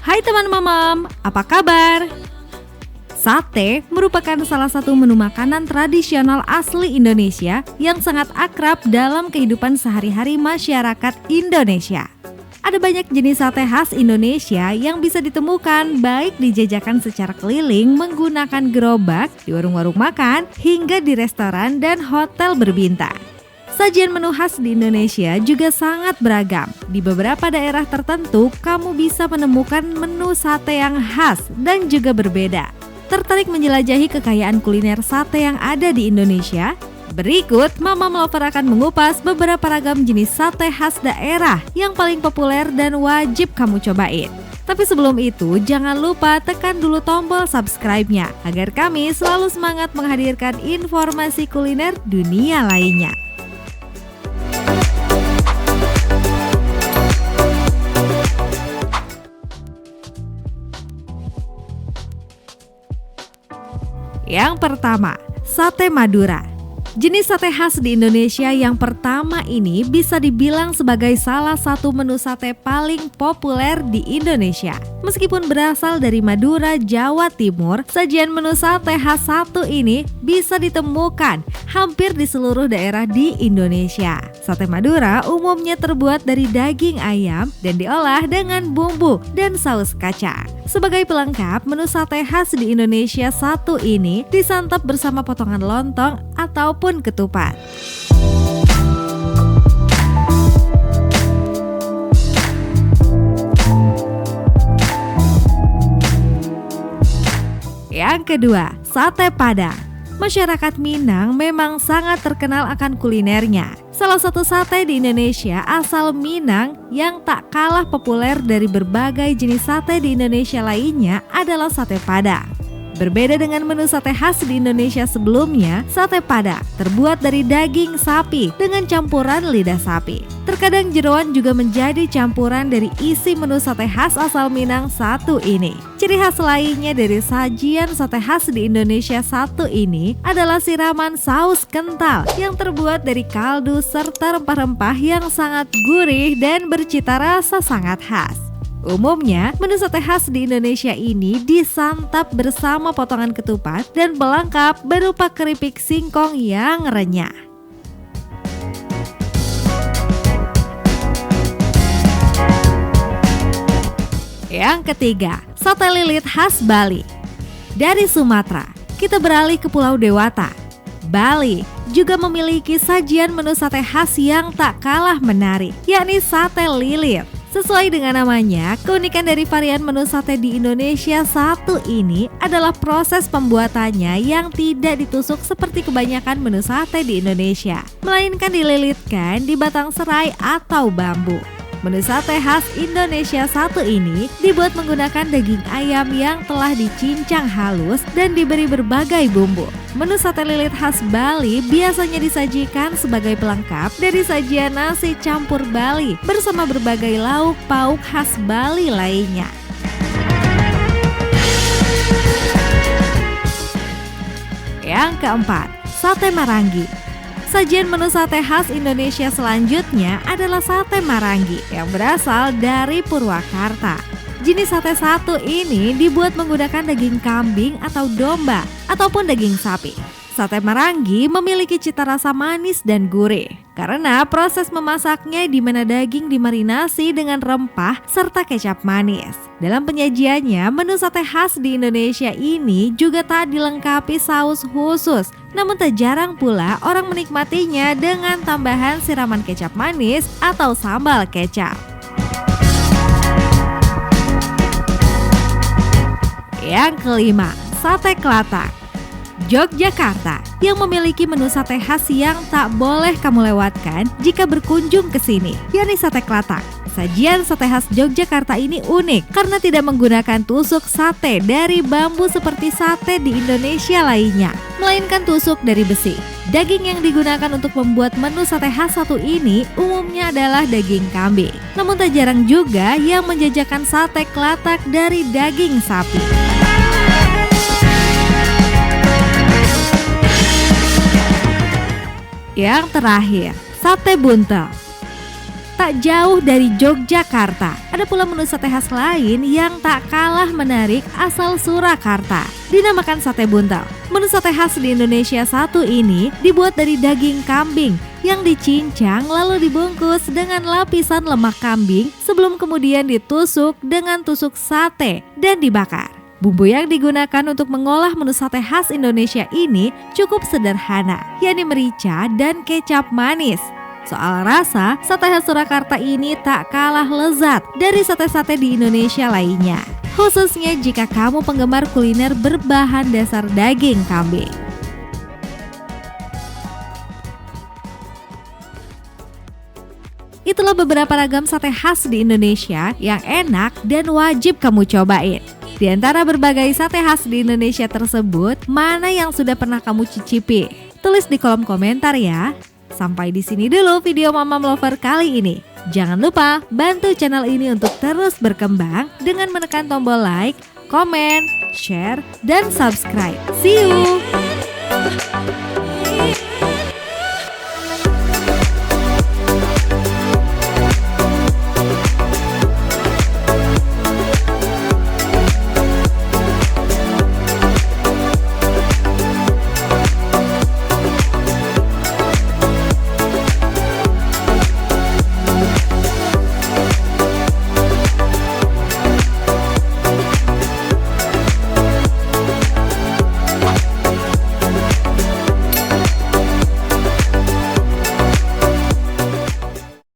Hai teman mamam, apa kabar? Sate merupakan salah satu menu makanan tradisional asli Indonesia yang sangat akrab dalam kehidupan sehari-hari masyarakat Indonesia. Ada banyak jenis sate khas Indonesia yang bisa ditemukan baik dijajakan secara keliling menggunakan gerobak di warung-warung makan hingga di restoran dan hotel berbintang. Sajian menu khas di Indonesia juga sangat beragam. Di beberapa daerah tertentu, kamu bisa menemukan menu sate yang khas dan juga berbeda. Tertarik menjelajahi kekayaan kuliner sate yang ada di Indonesia? Berikut, Mamam Lover akan mengupas beberapa ragam jenis sate khas daerah yang paling populer dan wajib kamu cobain. Tapi sebelum itu, jangan lupa tekan dulu tombol subscribe-nya agar kami selalu semangat menghadirkan informasi kuliner dunia lainnya. Yang pertama, sate Madura. Jenis sate khas di Indonesia yang pertama ini bisa dibilang sebagai salah satu menu sate paling populer di Indonesia. Meskipun berasal dari Madura, Jawa Timur, sajian menu sate khas satu ini bisa ditemukan hampir di seluruh daerah di Indonesia. Sate Madura umumnya terbuat dari daging ayam dan diolah dengan bumbu dan saus kacang. Sebagai pelengkap, menu sate khas di Indonesia satu ini disantap bersama potongan lontong ataupun ketupat. Yang kedua, sate Padang. Masyarakat Minang memang sangat terkenal akan kulinernya. Salah satu sate di Indonesia asal Minang yang tak kalah populer dari berbagai jenis sate di Indonesia lainnya adalah sate Padang. Berbeda dengan menu sate khas di Indonesia sebelumnya, sate Padang terbuat dari daging sapi dengan campuran lidah sapi. Terkadang jeroan juga menjadi campuran dari isi menu sate khas asal Minang satu ini. Ciri khas lainnya dari sajian sate khas di Indonesia satu ini adalah siraman saus kental yang terbuat dari kaldu serta rempah-rempah yang sangat gurih dan bercita rasa sangat khas. Umumnya, menu sate khas di Indonesia ini disantap bersama potongan ketupat dan pelengkap berupa keripik singkong yang renyah. Yang ketiga, sate lilit khas Bali. Dari Sumatera, kita beralih ke Pulau Dewata. Bali juga memiliki sajian menu sate khas yang tak kalah menarik, yakni sate lilit. Sesuai dengan namanya, keunikan dari varian menu sate di Indonesia satu ini adalah proses pembuatannya yang tidak ditusuk seperti kebanyakan menu sate di Indonesia, melainkan dililitkan di batang serai atau bambu. Menu sate khas Indonesia satu ini dibuat menggunakan daging ayam yang telah dicincang halus dan diberi berbagai bumbu. Menu sate lilit khas Bali biasanya disajikan sebagai pelengkap dari sajian nasi campur Bali bersama berbagai lauk pauk khas Bali lainnya. Yang keempat, sate Marangi. Sajian menu sate khas Indonesia selanjutnya adalah sate Marangi yang berasal dari Purwakarta. Jenis sate satu ini dibuat menggunakan daging kambing atau domba ataupun daging sapi. Sate Marangi memiliki cita rasa manis dan gurih karena proses memasaknya di mana daging dimarinasi dengan rempah serta kecap manis. Dalam penyajiannya, menu sate khas di Indonesia ini juga tak dilengkapi saus khusus. Namun tak jarang pula orang menikmatinya dengan tambahan siraman kecap manis atau sambal kecap. Yang kelima, sate Kelatak. Yogyakarta yang memiliki menu sate khas yang tak boleh kamu lewatkan jika berkunjung ke sini, yakni sate Kelatak. Sajian sate khas Yogyakarta ini unik karena tidak menggunakan tusuk sate dari bambu seperti sate di Indonesia lainnya, melainkan tusuk dari besi. Daging yang digunakan untuk membuat menu sate khas satu ini umumnya adalah daging kambing. Namun tak jarang juga yang menjajakan sate Kelatak dari daging sapi. Yang terakhir, sate buntel. tak jauh dari Yogyakarta. Ada pula menu sate khas lain yang tak kalah menarik asal Surakarta, dinamakan sate buntel. Menu sate khas di Indonesia satu ini dibuat dari daging kambing yang dicincang lalu dibungkus dengan lapisan lemak kambing sebelum kemudian ditusuk dengan tusuk sate dan dibakar. Bumbu yang digunakan untuk mengolah menu sate khas Indonesia ini cukup sederhana, yakni merica dan kecap manis. Soal rasa, sate khas Surakarta ini tak kalah lezat dari sate-sate di Indonesia lainnya, khususnya jika kamu penggemar kuliner berbahan dasar daging kambing. Itulah beberapa ragam sate khas di Indonesia yang enak dan wajib kamu cobain. Di antara berbagai sate khas di Indonesia tersebut, mana yang sudah pernah kamu cicipi? Tulis di kolom komentar ya. Sampai di sini dulu video Mamam Lover kali ini. Jangan lupa bantu channel ini untuk terus berkembang dengan menekan tombol like, komen, share, dan subscribe. See you!